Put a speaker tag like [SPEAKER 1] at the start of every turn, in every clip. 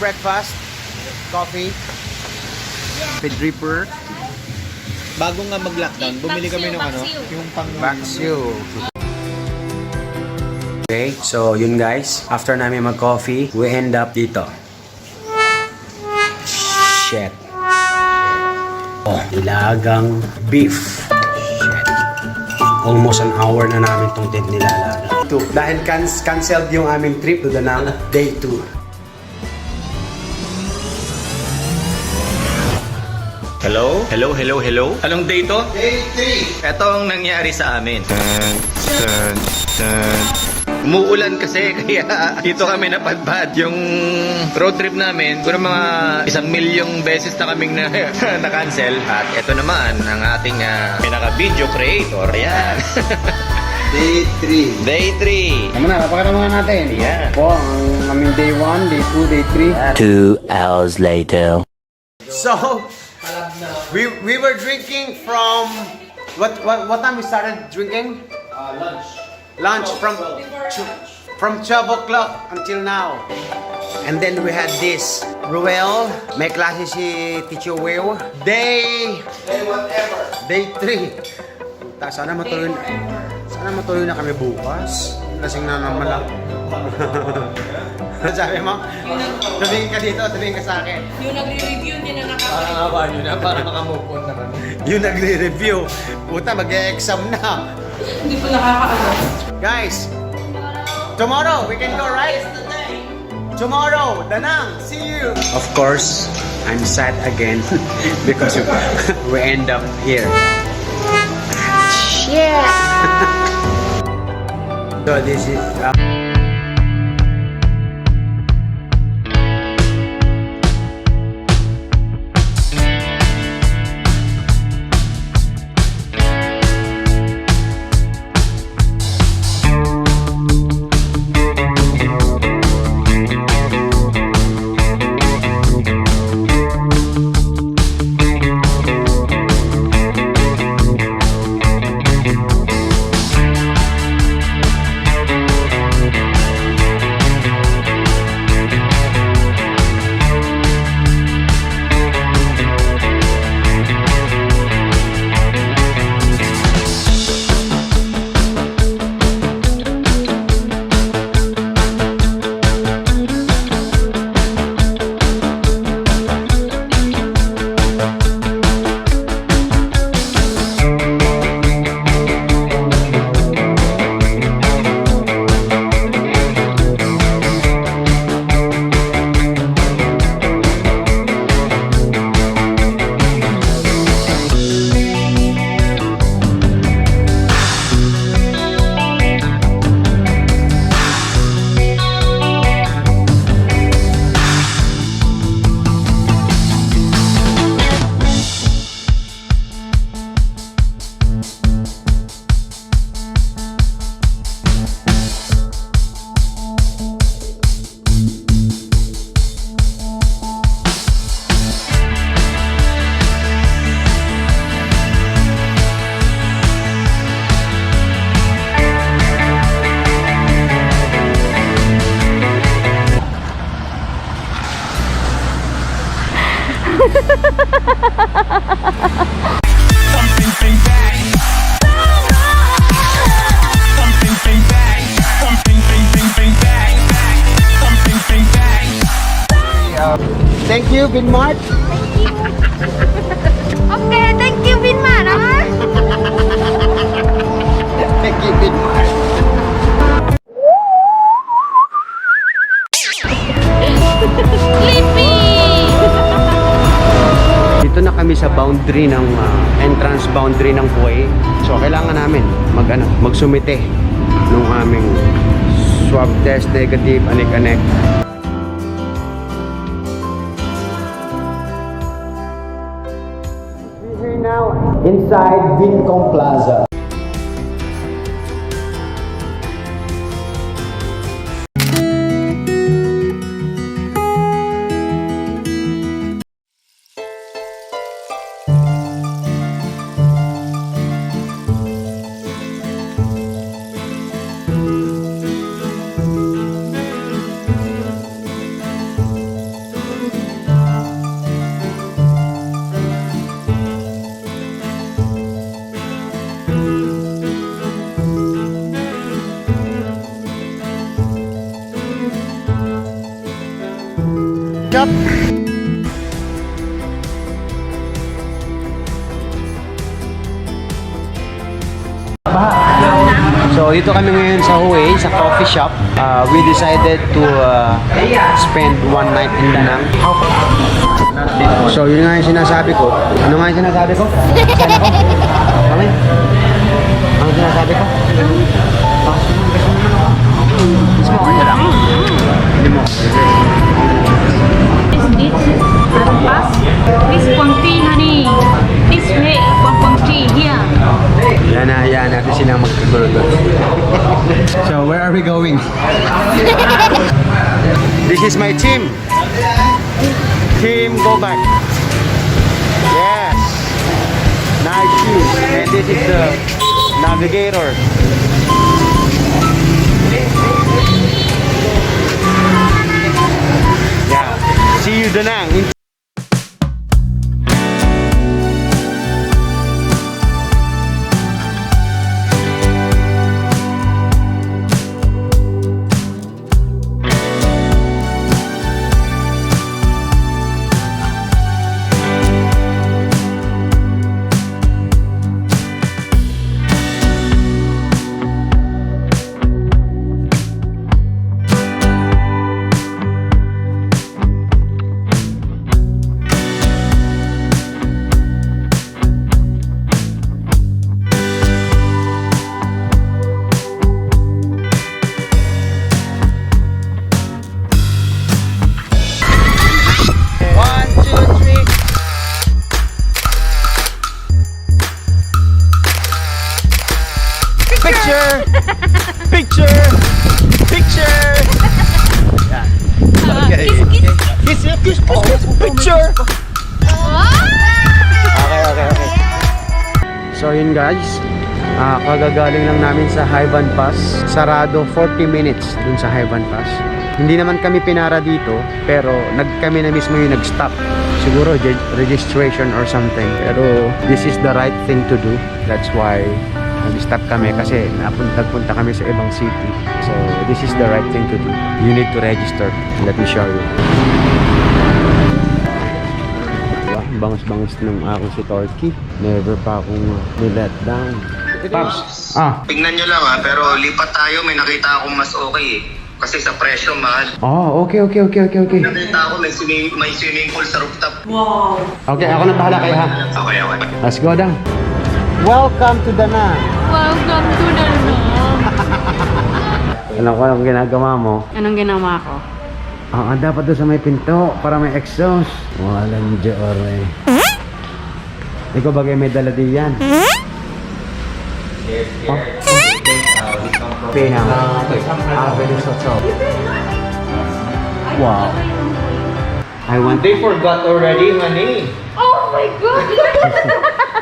[SPEAKER 1] breakfast, coffee, with dripper.
[SPEAKER 2] Bago nga mag-lockdown, bumili kami ng ano, yung pang...
[SPEAKER 1] Baksiu. Okay, so yun guys. After namin mag-coffee, we end up dito. Shit. Oh, ilagang beef. Shit. Almost an hour na namin tong tent nilalaga. Dahil canceled yung aming trip to Danang day 2.
[SPEAKER 2] Hello? Hello, hello, hello? Anong day to?
[SPEAKER 1] Day 3!
[SPEAKER 2] Ito ang nangyari sa amin. Umuulan kasi, kaya dito kami napadpad. Yung road trip namin, puro mga 1,000,000 beses na kaming na-cancel. At ito naman, ang ating pinaka-video creator. Ayan.
[SPEAKER 1] Day 3.
[SPEAKER 2] Day 3.
[SPEAKER 1] Tama na, napakita muna natin.
[SPEAKER 2] Ayan.
[SPEAKER 1] Po, ang aming day 1, day 2, day 3.
[SPEAKER 3] 2 hours later.
[SPEAKER 1] So, we were drinking from what time we started drinking? Lunch from 12 o'clock until now. And then we had this Ruel, may klase si Teacher Will. Day 3. Sana matuloy na kami bukas. Lasing na naman lang. Sabi mo? Tumingin ka dito, tumingin ka sa akin.
[SPEAKER 4] Yung nagre-review, hindi na
[SPEAKER 2] Nakakawa nyo na para makamove on na kami.
[SPEAKER 1] Yung nagre-review. Puta, mag-e-exam na.
[SPEAKER 4] Hindi ko nakakaano.
[SPEAKER 1] Guys, tomorrow we can go, right? Tomorrow, Danang, see you. Of course, I'm sad again because we end up here. Shit. So this is Thank you, Binmart.
[SPEAKER 5] Okay, thank you, Binmart.
[SPEAKER 1] Thank you, Binmart.
[SPEAKER 5] Sleepy!
[SPEAKER 1] Dito na kami sa boundary ng entrance boundary ng Puey. So kailangan namin magsumite nung aming swab test negative anek-anek. We're now inside Vincom Plaza. shop. So dito kami ngayon sa Huwei, sa coffee shop. We decided to spend one night in Danang. So yun nga yung sinasabi ko. Ano nga yung sinasabi ko? Saan ako? Kami? Ano sinasabi ko? Gusto mo kanya lang? Hindi mo.
[SPEAKER 5] This Quang Tri, honey. This way, Quang Tri, here.
[SPEAKER 1] Yan na. Natin silang magkagulo doon. So, where are we going? This is my team. Team, go back. Yes. Nice shoes. And this is the navigator. Yeah. See you, Danang. Picture! Yeah. Okay. Kiss. Picture! Okay. So yun guys, kagagaling lang namin sa Haivan Pass. Sarado 40 minutes dun sa Haivan Pass. Hindi naman kami pinara dito, pero kami na mismo yung nag-stop. Siguro registration or something. Pero this is the right thing to do. That's why nag-stop kami kasi nagpunta kami sa ibang city. So, this is the right thing to do. You need to register. Let me show you. Diba? Bangus-bangus ng aking si Torky. Never pa akong nilet down. Pops!
[SPEAKER 2] Tingnan nyo lang pero lipat tayo, may nakita akong mas okay eh. Kasi sa presyo, mahal.
[SPEAKER 1] Oh, okay.
[SPEAKER 2] Nakita ako may swimming pool sa rooftop.
[SPEAKER 4] Wow.
[SPEAKER 1] Okay, ako na bahala kayo ha.
[SPEAKER 2] Okay.
[SPEAKER 1] Let's go down. Welcome to Danang.
[SPEAKER 5] Welcome to the room.
[SPEAKER 1] Alam ko anong ginagawa mo.
[SPEAKER 5] Anong ginawa ko?
[SPEAKER 1] Dapat doon sa may pinto para may exhaust. Walang jore. Ikaw bagay may dala di yan. Pinang. Very so. Wow. I want.
[SPEAKER 2] They forgot already, honey.
[SPEAKER 5] Oh my God!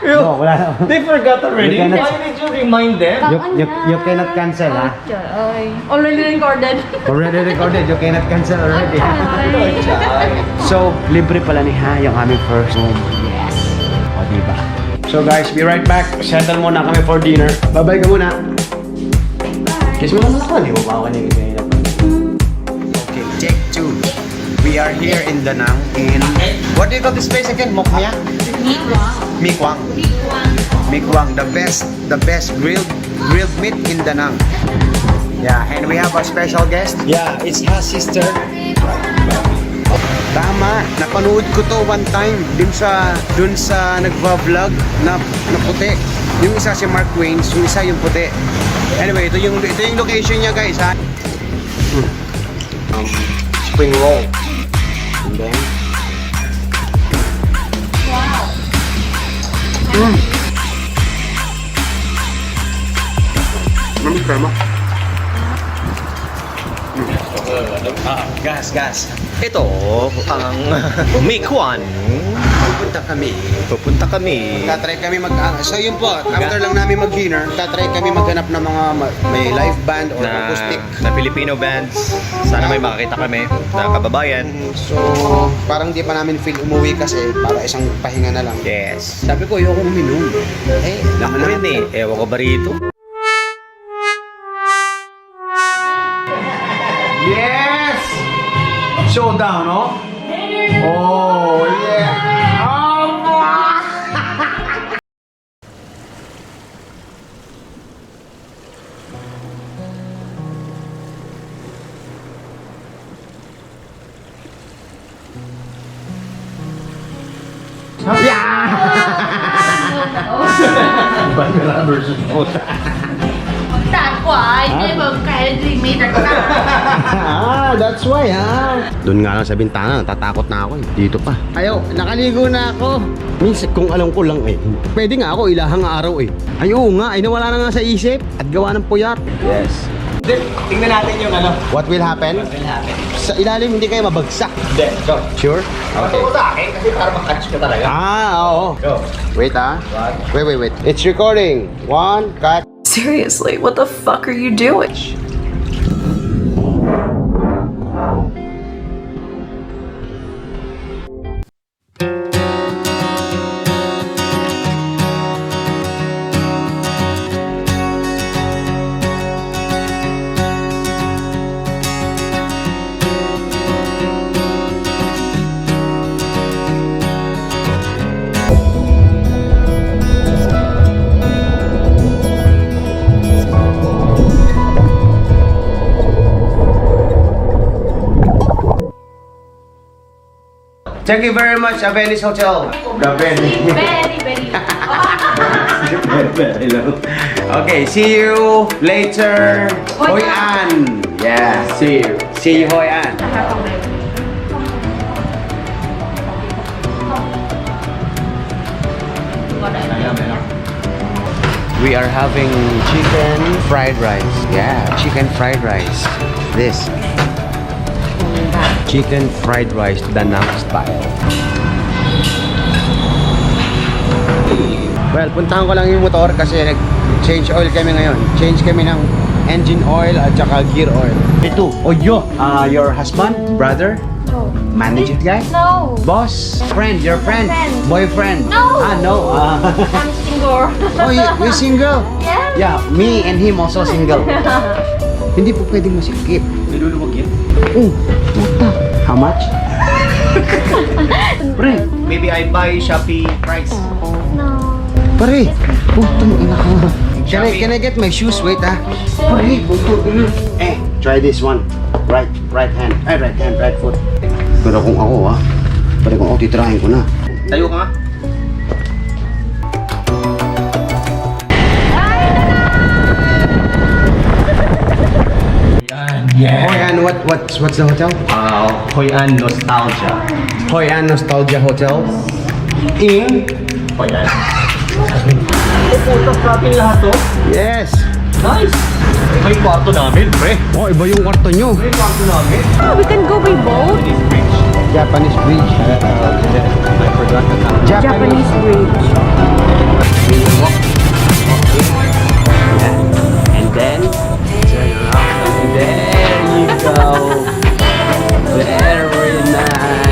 [SPEAKER 1] No, wala na.
[SPEAKER 2] They forgot already.
[SPEAKER 1] You cannot-
[SPEAKER 2] Why did you remind them?
[SPEAKER 1] You cannot cancel ha.
[SPEAKER 4] Already recorded.
[SPEAKER 1] Already recorded. You cannot cancel already. So, libre pala ni Ha yung aming first room. Yes. O, diba? So guys, be right back. Settle muna kami for dinner. Bye-bye ka muna. Kiss mo naman ako. Hindi mo pa ako kanina pa. Okay, take 2. We are here in Danang in... What do you call this place again? Mokmya? Mikwang. Mikwang. The best grilled meat in Danang. Yeah, and we have a special guest. Yeah, it's her sister. Tama, napanood ko to one time dun sa nagva-vlog na puti. Yung isa si Mark Waynes, yung isa yung puti. Anyway, ito yung location niya guys ha. Spring roll. And then Mami krema. Gas.
[SPEAKER 2] Ito ang Mikwang. Pupunta kami.
[SPEAKER 1] Tatry kami so yun po, after lang namin mag-dinner, tatry kami maghanap ng mga may live band or acoustic.
[SPEAKER 2] Na Filipino bands. Sana may makakita kami na kababayan.
[SPEAKER 1] So, parang di pa namin feel umuwi kasi para isang pahinga na lang.
[SPEAKER 2] Yes.
[SPEAKER 1] Sabi ko, ayoko uminom.
[SPEAKER 2] Ako rin eh. Ewan ko ba rito?
[SPEAKER 1] Yes! Showdown, no? Oh, yeah. Oh,
[SPEAKER 5] Đạt quả, đây mà cái gì mới đặt ra.
[SPEAKER 1] Ah, that's why, ha? Doon nga lang sa bintana, tatakot na ako eh. Dito pa. Ayo, nakaligo na ako. Minsan, kung alam ko lang eh. Pwede nga ako ilahang araw eh. Ay, oo nga, ay nawala na nga sa isip. At gawa ng puyat. Yes.
[SPEAKER 2] Tingnan natin yung ano.
[SPEAKER 1] What will happen? Sa ilalim, hindi kayo mabagsak.
[SPEAKER 2] Hindi, go.
[SPEAKER 1] Sure?
[SPEAKER 2] Okay. Sa akin kasi para makatch ka talaga.
[SPEAKER 1] Ah, oo.
[SPEAKER 2] Go.
[SPEAKER 1] Wait, ah. Wait. It's recording. 1, cut.
[SPEAKER 4] Seriously, what the fuck are you doing?
[SPEAKER 1] Thank you very much, Venice Hotel.
[SPEAKER 5] Very, very.
[SPEAKER 1] Okay, see you later. Hoi An. Yeah, see you. See you, Hoi An. We are having chicken fried rice. Yeah, chicken fried rice. This. Chicken fried rice, Danang style. Well, puntahan ko lang yung motor kasi nag-change oil kami ngayon. Change kami ng engine oil at saka gear oil. Ito, Oyo. Your husband? Brother?
[SPEAKER 5] No.
[SPEAKER 1] Manager guy?
[SPEAKER 5] No.
[SPEAKER 1] Boss? Friend? Your friend?
[SPEAKER 5] Friend.
[SPEAKER 1] Boyfriend?
[SPEAKER 5] No.
[SPEAKER 1] No.
[SPEAKER 5] I'm single.
[SPEAKER 1] Oh, you're single?
[SPEAKER 5] Yeah.
[SPEAKER 1] Yeah, me and him also single. Hindi po pwedeng masikip.
[SPEAKER 2] Niluluwag yun.
[SPEAKER 1] Oh, puta. How much? Pre,
[SPEAKER 2] Maybe I buy Shopee price.
[SPEAKER 5] No.
[SPEAKER 1] pare. Putang ina ka. Can I get my shoes? Wait, ah. Pare, putang. Try this one. Right hand. Right foot. Pero kung ako, pare kung ako titrahin ko na.
[SPEAKER 2] Tayo ka nga. Yeah.
[SPEAKER 1] Hoi An, what's the hotel?
[SPEAKER 2] Hoi An Nostalgia.
[SPEAKER 1] Hoi An Nostalgia Hotel. In?
[SPEAKER 2] Hoi An. Pupunta sa atin lahat to.
[SPEAKER 1] Yes.
[SPEAKER 2] Nice. Iba yung kwarto namin, pre.
[SPEAKER 1] Oh, iba yung kwarto nyo.
[SPEAKER 2] Iba yung kwarto namin.
[SPEAKER 5] Oh, we can go by boat.
[SPEAKER 2] This bridge.
[SPEAKER 1] Japanese bridge.
[SPEAKER 2] I forgot the time.
[SPEAKER 5] Japanese bridge.
[SPEAKER 1] We will walk in. Yeah. And then turn around. And there you go. Very nice.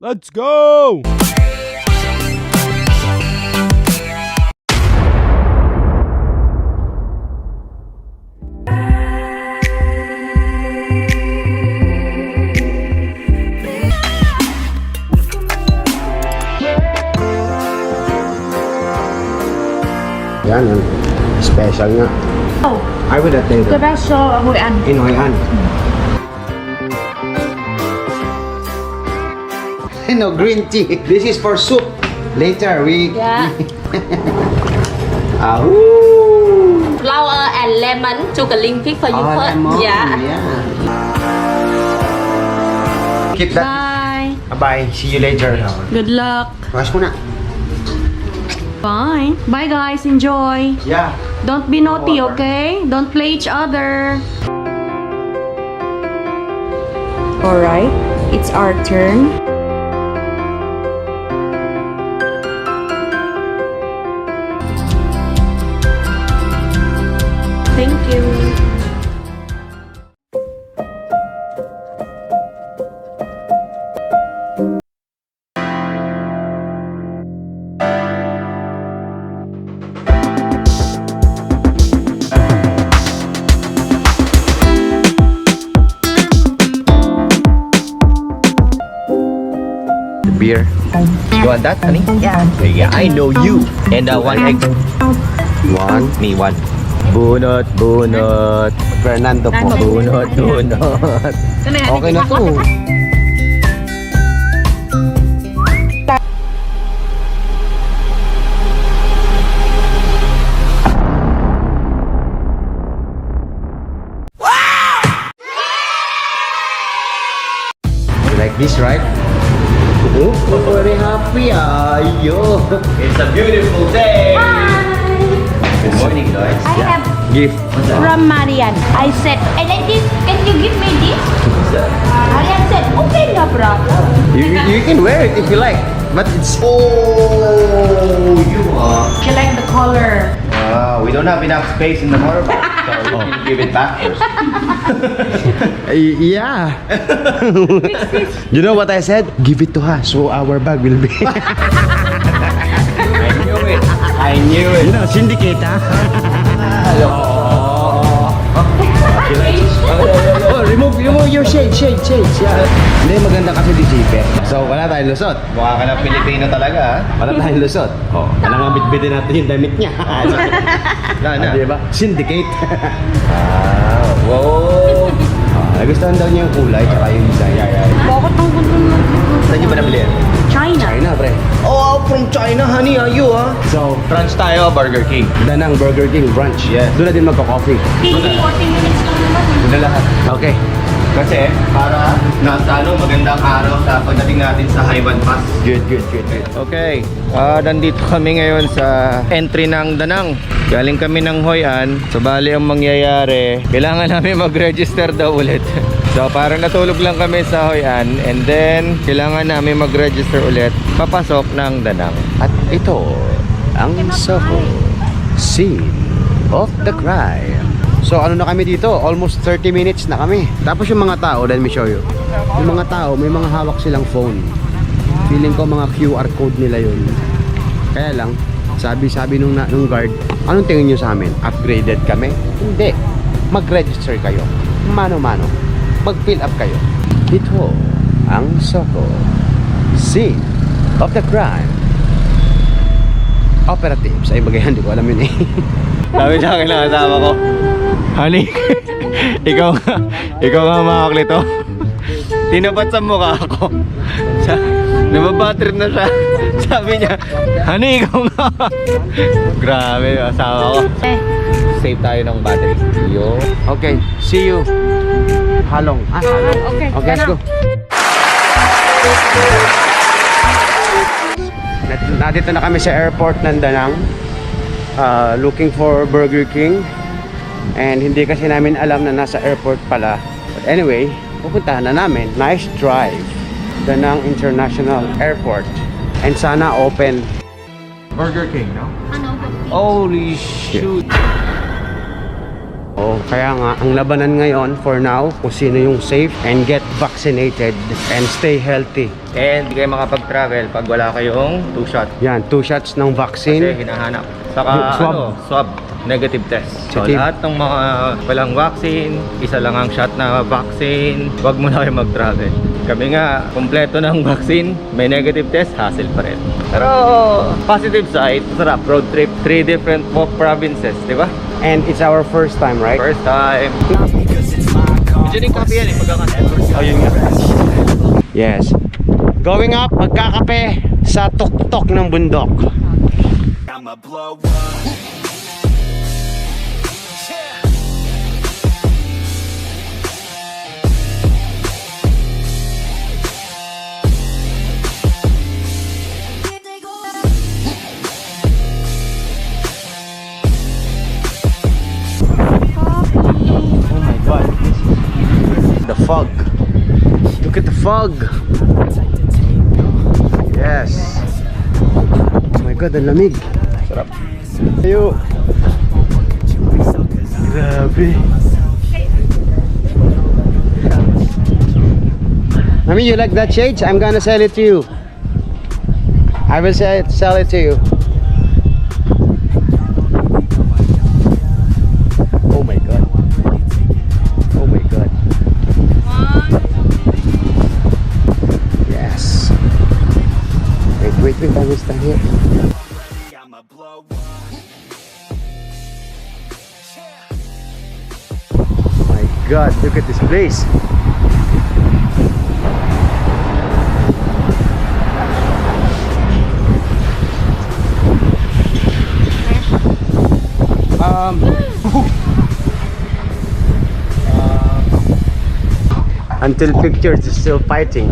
[SPEAKER 6] Let's go!
[SPEAKER 1] Yan, yan. Special nga.
[SPEAKER 5] Oh,
[SPEAKER 1] I would attend
[SPEAKER 5] cái bác show ở Hội An.
[SPEAKER 1] in Hoi An. No, green tea. This is for soup. Later, we...
[SPEAKER 5] Yeah.
[SPEAKER 1] Woo!
[SPEAKER 5] Flower and lemon chuckling fish for you
[SPEAKER 1] Oh,
[SPEAKER 5] first.
[SPEAKER 1] lemon.
[SPEAKER 5] Yeah.
[SPEAKER 1] Keep that.
[SPEAKER 5] Bye.
[SPEAKER 1] Bye. See you later.
[SPEAKER 5] Good luck.
[SPEAKER 1] Wash mo na.
[SPEAKER 5] Bye. Bye guys. Enjoy.
[SPEAKER 1] Yeah.
[SPEAKER 5] Don't be naughty, okay? Don't play each other. Alright.
[SPEAKER 4] it's our turn. Thank you.
[SPEAKER 2] Beer. You want that, honey? Yeah. Yeah, I know you. And one egg.
[SPEAKER 1] One.
[SPEAKER 2] Me, one. Bunot, bunot.
[SPEAKER 1] Fernando po.
[SPEAKER 2] Bunot, bunot.
[SPEAKER 1] Okay na to. You like this, right? Oh, very happy. Ayo.
[SPEAKER 2] It's a beautiful day. Good morning, guys.
[SPEAKER 5] I have
[SPEAKER 1] Gift.
[SPEAKER 5] from Marian. I said, I like this. Can you give me this? Marian said, okay, no problem.
[SPEAKER 1] You can wear it if you like, but it's
[SPEAKER 2] You are.
[SPEAKER 5] She like the color.
[SPEAKER 2] We don't have enough space in the motorboat, so we can give it back first.
[SPEAKER 1] yeah. You know what I said? Give it to her so our bag will be.
[SPEAKER 2] I knew it. I knew it.
[SPEAKER 1] You know, syndicate ha. Oh, remove your shade. Yeah. Hindi, maganda kasi di zipper. So, wala tayong lusot.
[SPEAKER 2] Mukha ka ng Pilipino talaga, ha?
[SPEAKER 1] Wala tayong lusot. Oh, kailangan bitbitin natin yung damit niya.
[SPEAKER 2] Wala na.
[SPEAKER 1] Diba? Syndicate.
[SPEAKER 2] Wow!
[SPEAKER 1] Nagustuhan daw niya yung kulay tsaka yung design.
[SPEAKER 5] Bakit ang gusto mo?
[SPEAKER 2] Saan niyo ba nabili yan?
[SPEAKER 5] China.
[SPEAKER 1] China, pre.
[SPEAKER 2] Oh, from China, honey, are you, ha?
[SPEAKER 1] So,
[SPEAKER 2] Brunch tayo, Burger King.
[SPEAKER 1] Danang Burger King brunch.
[SPEAKER 2] Yes.
[SPEAKER 1] Doon na din magka-coffee.
[SPEAKER 5] 40 minutes lang naman.
[SPEAKER 2] Doon na lahat.
[SPEAKER 1] Okay.
[SPEAKER 2] Kasi, para nasa magandang araw sa pagdating natin sa Haiwan Pass.
[SPEAKER 1] Good.
[SPEAKER 2] Okay, nandito kami ngayon sa entry ng Danang. Galing kami ng Hoi An. So, bali ang mangyayari, kailangan namin mag-register daw ulit. So, parang natulog lang kami sa Hoi An. And then, kailangan namin mag-register ulit papasok ng Danang.
[SPEAKER 1] At ito, ang Soho Scene of the Crime. So ano na kami dito? Almost 30 minutes na kami. Tapos yung mga tao, let me show you. Yung mga tao, may mga hawak silang phone. Feeling ko mga QR code nila yun. Kaya lang, sabi nung guard, anong tingin nyo sa amin? Upgraded kami? Hindi. Mag-register kayo. Mano-mano. Mag-fill up kayo. Ito, ang Soho Scene of the Crime. Operatives. Ay, bagay, hindi ko alam yun eh.
[SPEAKER 2] Sabi sa akin ng asawa ko, honey, ikaw nga makaklito. Tinapat sa mukha ako. Nababatrip na siya. Sabi niya, honey, ikaw nga. Grabe, asawa ko. Save tayo ng battery. Yo.
[SPEAKER 1] Okay, see you. Halong. Halong. Okay, let's go. Nandito na kami sa airport ng Danang. Looking for Burger King. And hindi kasi namin alam na nasa airport pala. But anyway, pupuntahan na namin. Nice drive. Danang International Airport. And sana open.
[SPEAKER 2] Burger King, no? Holy shoot.
[SPEAKER 1] Oh, kaya nga, ang labanan ngayon for now, kung sino yung safe and get vaccinated and stay healthy.
[SPEAKER 2] And hindi kayo makapag-travel pag wala kayong 2 shot.
[SPEAKER 1] Yan, 2 shots ng vaccine.
[SPEAKER 2] Kasi hinahanap. Saka
[SPEAKER 1] Swab.
[SPEAKER 2] swab. Negative test. So
[SPEAKER 1] Negative.
[SPEAKER 2] lahat ng mga walang vaccine, isa lang ang shot na vaccine, wag mo na kayo mag-travel. Kami nga, kompleto ng vaccine, may negative test, hassle pa rin. Pero positive side, sarap. Road trip, 3 different provinces, di ba?
[SPEAKER 1] And it's our first time, right?
[SPEAKER 2] First time. Medyo din copy yan eh, pagkakasin.
[SPEAKER 1] Oh, yun nga. Yes. Going up, magkakape sa tuktok ng bundok. Oh my God. The fog. Look at the fog. Yes. Oh my God, ang lamig.
[SPEAKER 2] Sarap.
[SPEAKER 1] Ayo. Grabe. Mami, you like that shades? I'm gonna sell it to you. I will sell it to you. Oh my God. Oh my God. Yes. Wait, I will stand here. Oh my God, look at this place. Until pictures is still fighting.